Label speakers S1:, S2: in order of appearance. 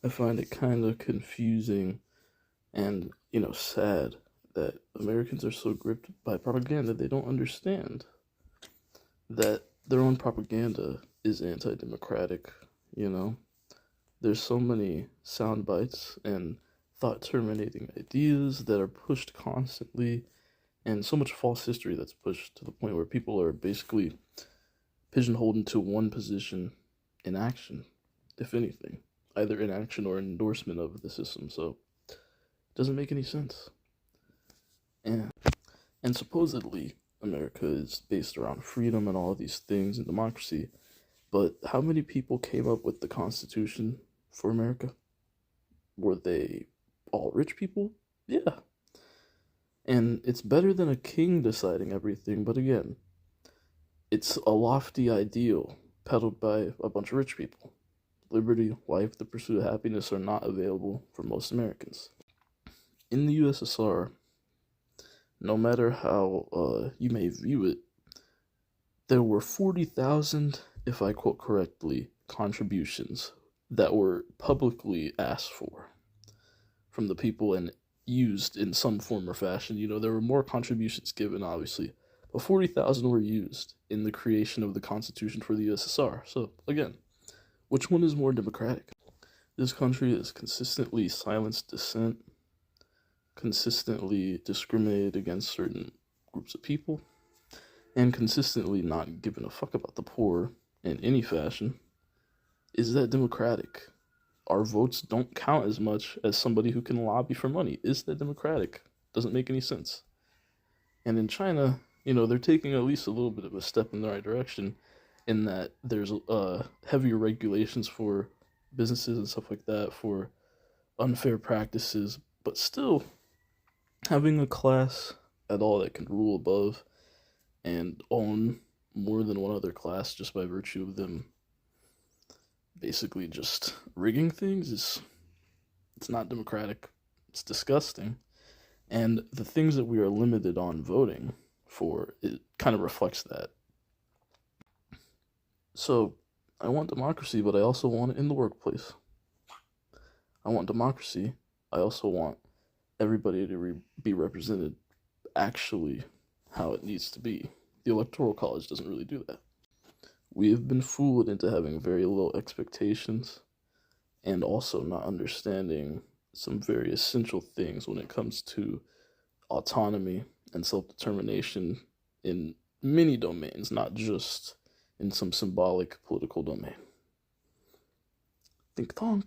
S1: I find it kind of confusing and, sad that Americans are so gripped by propaganda they don't understand that their own propaganda is anti-democratic, you know? There's so many sound bites and thought-terminating ideas that are pushed constantly, and so much false history that's pushed to the point where people are basically pigeonholed into one position in action, if anything, either inaction or endorsement of the system. So it doesn't make any sense. And and supposedly America is based around freedom and all of these things and democracy. But how many people came up with the Constitution for America? Were they all rich people? Yeah. And it's better than a king deciding everything, but again, it's a lofty ideal peddled by a bunch of rich people. Liberty, life, the pursuit of happiness are not available for most Americans. In the USSR, no matter how you may view it, there were 40,000, if I quote correctly, contributions that were publicly asked for from the people and used in some form or fashion. There were more contributions given, obviously, but 40,000 were used in the creation of the Constitution for the USSR. So, again, which one is more democratic? This country has consistently silenced dissent, consistently discriminated against certain groups of people, and consistently not given a fuck about the poor in any fashion. Is that democratic? Our votes don't count as much as somebody who can lobby for money. Is that democratic? Doesn't make any sense. And in China, they're taking at least a little bit of a step in the right direction in that there's heavier regulations for businesses and stuff like that, for unfair practices, but still having a class at all that can rule above and own more than one other class just by virtue of them basically just rigging things it's not democratic. It's disgusting. And the things that we are limited on voting for, it kind of reflects that. So I want democracy, but I also want it in the workplace. I want democracy. I also want everybody to be represented actually how it needs to be. The Electoral College doesn't really do that. We have been fooled into having very low expectations and also not understanding some very essential things when it comes to autonomy and self-determination in many domains, not just in some symbolic political domain. Think tonk.